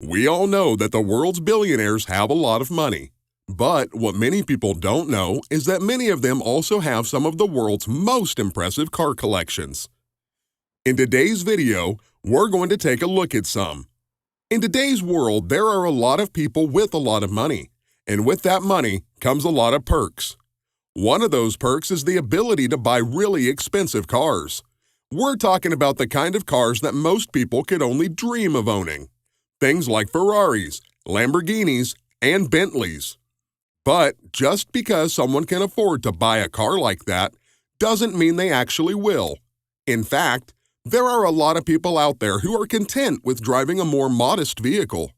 We all know that the world's billionaires have a lot of money. But what many people don't know is that many of them also have some of the world's most impressive car collections. In today's video, we're going to take a look at some. In today's world, there are a lot of people with a lot of money, and with that money comes a lot of perks. One of those perks is the ability to buy really expensive cars. We're talking about the kind of cars that most people could only dream of owning. Things like Ferraris, Lamborghinis, and Bentleys. But just because someone can afford to buy a car like that doesn't mean they actually will. In fact, there are a lot of people out there who are content with driving a more modest vehicle.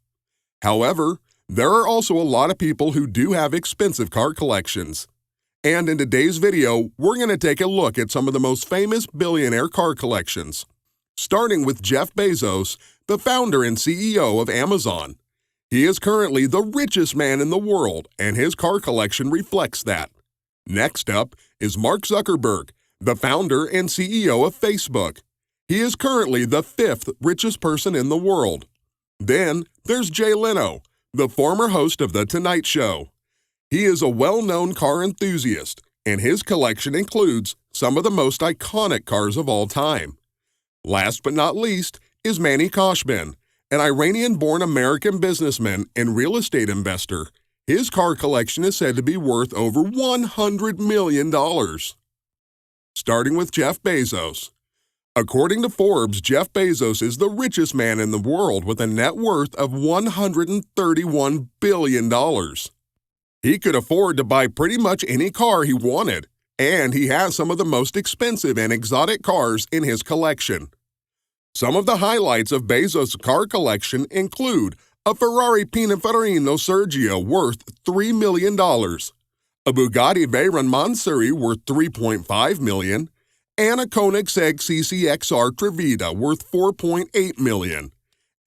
However, there are also a lot of people who do have expensive car collections. And in today's video, we're going to take a look at some of the most famous billionaire car collections. Starting with Jeff Bezos, the founder and CEO of Amazon. He is currently the richest man in the world, and his car collection reflects that. Next up is Mark Zuckerberg, the founder and CEO of Facebook. He is currently the 5th richest person in the world. Then there's Leno, the former host of The Tonight Show. He is a well-known car enthusiast, and his collection includes some of the most iconic cars of all time. Last but not least is Manny Khoshbin, an Iranian-born American businessman and real estate investor. His car collection is said to be worth over $100 million. Starting with Jeff Bezos. According to Forbes, Jeff Bezos is the richest man in the world with a net worth of $131 billion. He could afford to buy pretty much any car he wanted, and he has some of the most expensive and exotic cars in his collection. Some of the highlights of Bezos' car collection include a Ferrari Pininfarina Sergio worth $3 million, a Bugatti Veyron Mansouri worth $3.5 million, and a Koenigsegg CCXR Trevita worth $4.8 million,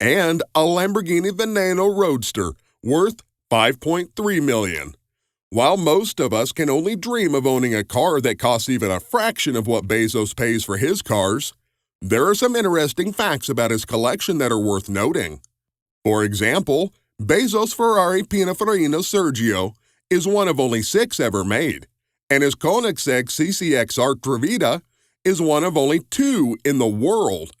and a Lamborghini Veneno Roadster worth $5.3 million. While most of us can only dream of owning a car that costs even a fraction of what Bezos pays for his cars, there are some interesting facts about his collection that are worth noting. For example, Bezos' Ferrari Pininfarina Sergio is one of only 6 ever made, and his Koenigsegg CCXR Trevita is one of only 2 in the world.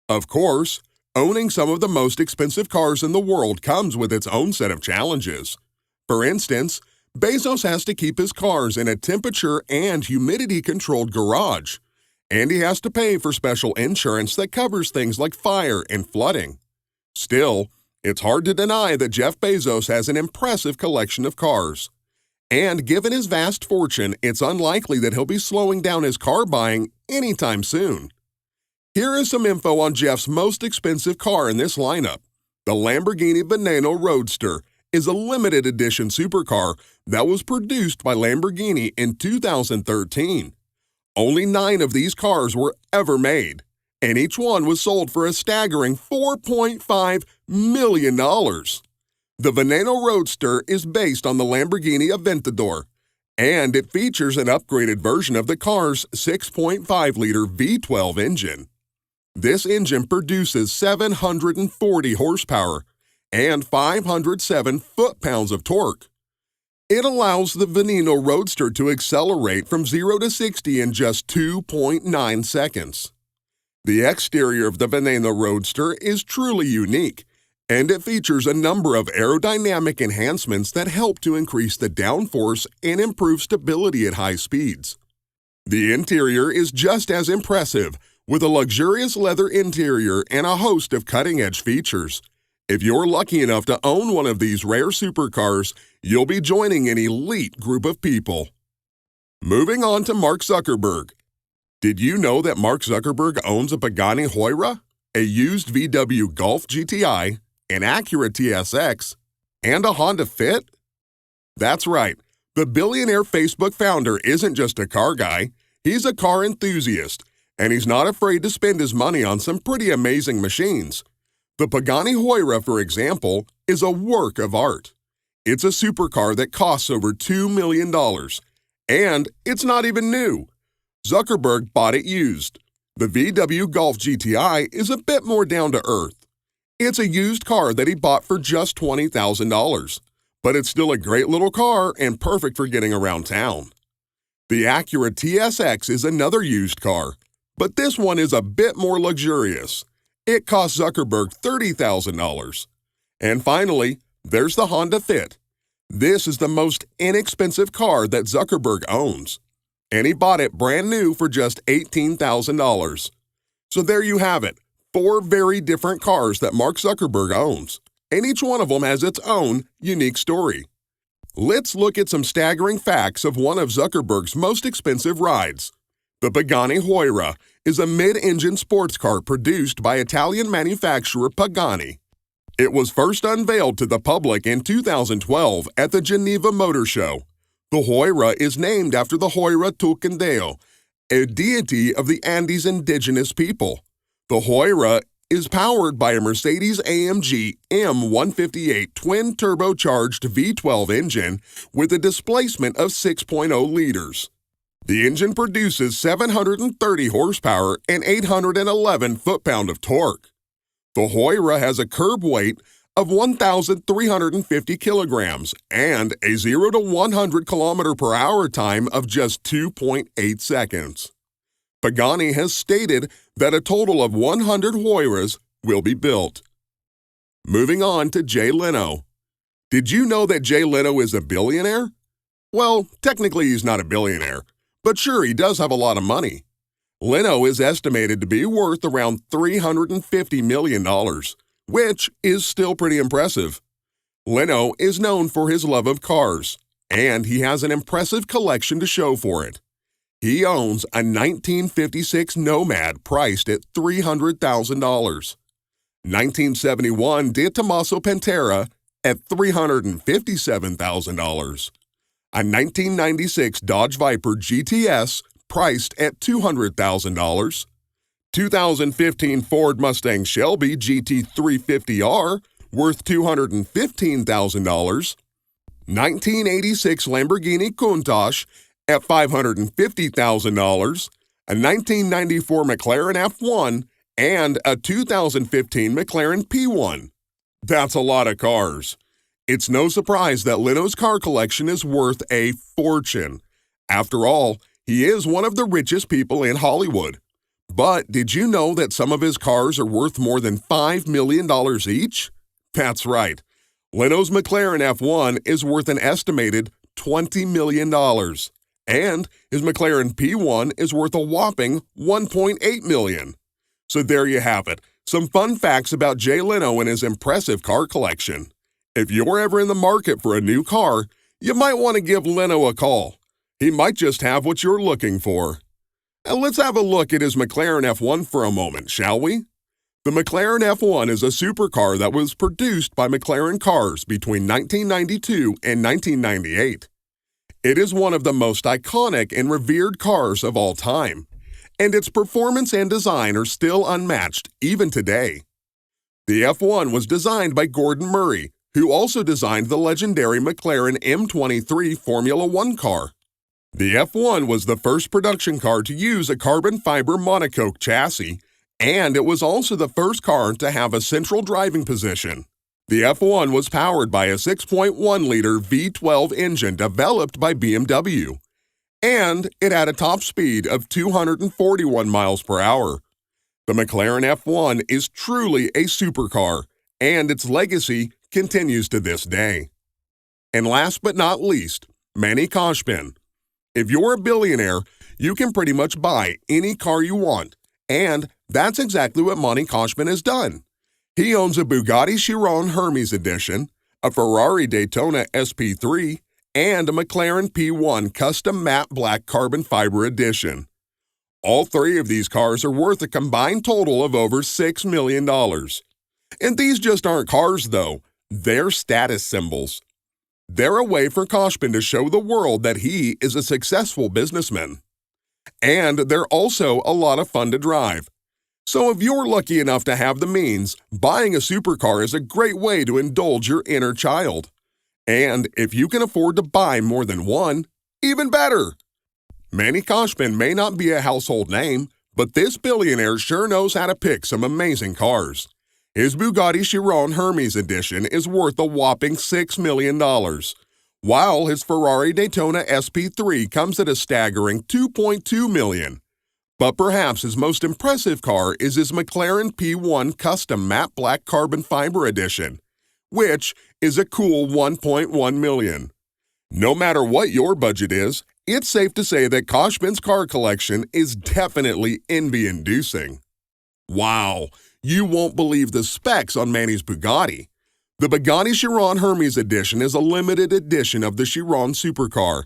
Of course, owning some of the most expensive cars in the world comes with its own set of challenges. For instance, Bezos has to keep his cars in a temperature and humidity-controlled garage, and he has to pay for special insurance that covers things like fire and flooding. Still, it's hard to deny that Jeff Bezos has an impressive collection of cars. And given his vast fortune, it's unlikely that he'll be slowing down his car buying anytime soon. Here is some info on Jeff's most expensive car in this lineup. The Lamborghini Veneno Roadster is a limited edition supercar that was produced by Lamborghini in 2013. Only 9 of these cars were ever made, and each one was sold for a staggering $4.5 million. The Veneno Roadster is based on the Lamborghini Aventador, and it features an upgraded version of the car's 6.5-liter V12 engine. This engine produces 740 horsepower and 507 foot-pounds of torque. It allows the Veneno Roadster to accelerate from 0 to 60 in just 2.9 seconds. The exterior of the Veneno Roadster is truly unique, and it features a number of aerodynamic enhancements that help to increase the downforce and improve stability at high speeds. The interior is just as impressive, with a luxurious leather interior and a host of cutting-edge features. If you're lucky enough to own one of these rare supercars, you'll be joining an elite group of people. Moving on to Mark Zuckerberg. Did you know that Mark Zuckerberg owns a Pagani Huayra, a used VW Golf GTI, an Acura TSX, and a Honda Fit? That's right, the billionaire Facebook founder isn't just a car guy, he's a car enthusiast, and he's not afraid to spend his money on some pretty amazing machines. The Pagani Huayra, for example, is a work of art. It's a supercar that costs over $2 million, and it's not even new. Zuckerberg bought it used. The VW Golf GTI is a bit more down to earth. It's a used car that he bought for just $20,000, but it's still a great little car and perfect for getting around town. The Acura TSX is another used car, but this one is a bit more luxurious. It cost Zuckerberg $30,000. And finally, there's the Honda Fit. This is the most inexpensive car that Zuckerberg owns, and he bought it brand new for just $18,000. So there you have it, 4 very different cars that Mark Zuckerberg owns, and each one of them has its own unique story. Let's look at some staggering facts of one of Zuckerberg's most expensive rides. The Pagani Huayra is a mid-engine sports car produced by Italian manufacturer Pagani. It was first unveiled to the public in 2012 at the Geneva Motor Show. The Huayra is named after the Huayra Tucandeo, a deity of the Andes indigenous people. The Huayra is powered by a Mercedes-AMG M158 twin-turbocharged V12 engine with a displacement of 6.0 liters. The engine produces 730 horsepower and 811 foot-pound of torque. The Huayra has a curb weight of 1,350 kilograms and a 0 to 100 km/h time of just 2.8 seconds. Pagani has stated that a total of 100 Huayras will be built. Moving on to Jay Leno. Did you know that Jay Leno is a billionaire? Well, technically he's not a billionaire, but sure, he does have a lot of money. Leno is estimated to be worth around $350 million, which is still pretty impressive. Leno is known for his love of cars, and he has an impressive collection to show for it. He owns a 1956 Nomad priced at $300,000, 1971 De Tomaso Pantera at $357,000, a 1996 Dodge Viper GTS priced at $200,000, 2015 Ford Mustang Shelby GT350R worth $215,000, 1986 Lamborghini Countach at $550,000, a 1994 McLaren F1, and a 2015 McLaren P1. That's a lot of cars. It's no surprise that Leno's car collection is worth a fortune. After all, he is one of the richest people in Hollywood. But did you know that some of his cars are worth more than $5 million each? That's right. Leno's McLaren F1 is worth an estimated $20 million. And his McLaren P1 is worth a whopping $1.8 million. So there you have it, some fun facts about Jay Leno and his impressive car collection. If you're ever in the market for a new car, you might want to give Leno a call. He might just have what you're looking for. Now let's have a look at his McLaren F1 for a moment, shall we? The McLaren F1 is a supercar that was produced by McLaren Cars between 1992 and 1998. It is one of the most iconic and revered cars of all time, and its performance and design are still unmatched even today. The F1 was designed by Gordon Murray, who also designed the legendary McLaren M23 Formula One car. The F1 was the first production car to use a carbon fiber monocoque chassis, and it was also the first car to have a central driving position. The F1 was powered by a 6.1-liter V12 engine developed by BMW, and it had a top speed of 241 miles per hour. The McLaren F1 is truly a supercar, and its legacy continues to this day. And last but not least, Manny Khoshbin. If you're a billionaire, you can pretty much buy any car you want, and that's exactly what Manny Khoshbin has done. He owns a Bugatti Chiron Hermes Edition, a Ferrari Daytona SP3, and a McLaren P1 Custom Matte Black Carbon Fiber Edition. All three of these cars are worth a combined total of over $6 million. And these just aren't cars, though. They're status symbols. They're a way for Khoshbin to show the world that he is a successful businessman. And they're also a lot of fun to drive. So if you're lucky enough to have the means, buying a supercar is a great way to indulge your inner child. And if you can afford to buy more than one, even better. Manny Khoshbin may not be a household name, but this billionaire sure knows how to pick some amazing cars. His Bugatti Chiron Hermes edition is worth a whopping $6 million, while his Ferrari Daytona SP3 comes at a staggering $2.2 million. But perhaps his most impressive car is his McLaren P1 Custom Matte Black Carbon Fiber Edition, which is a cool $1.1 million. No matter what your budget is, it's safe to say that Khoshbin's car collection is definitely envy-inducing. Wow, you won't believe the specs on Manny's Bugatti. The Bugatti Chiron Hermes edition is a limited edition of the Chiron Supercar.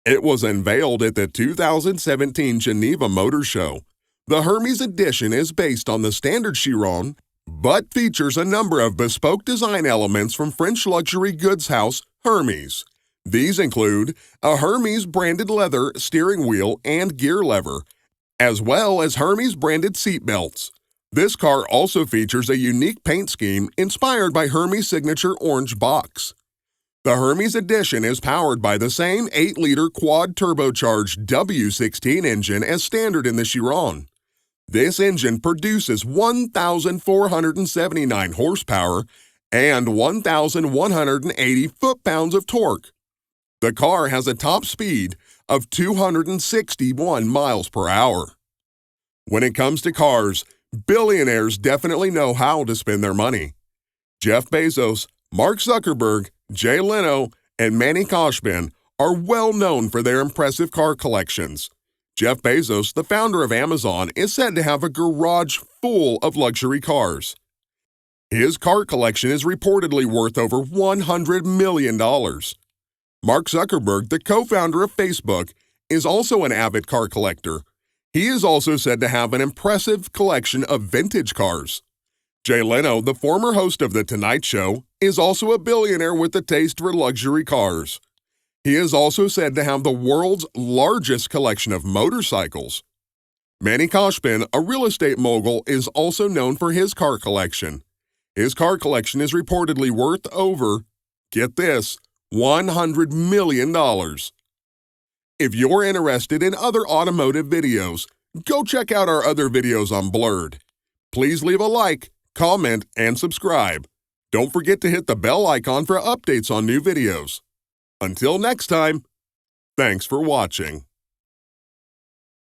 It was unveiled at the 2017 Geneva Motor Show. The Hermes edition is based on the standard Chiron, but features a number of bespoke design elements from French luxury goods house Hermes. These include a Hermes-branded leather steering wheel and gear lever, as well as Hermes-branded seat belts. This car also features a unique paint scheme inspired by Hermes' signature orange box. The Hermes edition is powered by the same 8-liter quad-turbocharged W16 engine as standard in the Chiron. This engine produces 1,479 horsepower and 1,180 foot-pounds of torque. The car has a top speed of 261 miles per hour. When it comes to cars, billionaires definitely know how to spend their money. Jeff Bezos, Mark Zuckerberg, Jay Leno, and Manny Khoshbin are well known for their impressive car collections. Jeff Bezos, the founder of Amazon, is said to have a garage full of luxury cars. His car collection is reportedly worth over $100 million. Mark Zuckerberg, the co-founder of Facebook, is also an avid car collector. He is also said to have an impressive collection of vintage cars. Jay Leno, the former host of The Tonight Show, is also a billionaire with a taste for luxury cars. He is also said to have the world's largest collection of motorcycles. Manny Khoshbin, a real estate mogul, is also known for his car collection. His car collection is reportedly worth over, get this, $100 million. If you're interested in other automotive videos, go check out our other videos on Blurred. Please leave a like, comment, and subscribe. Don't forget to hit the bell icon for updates on new videos. Until next time, thanks for watching.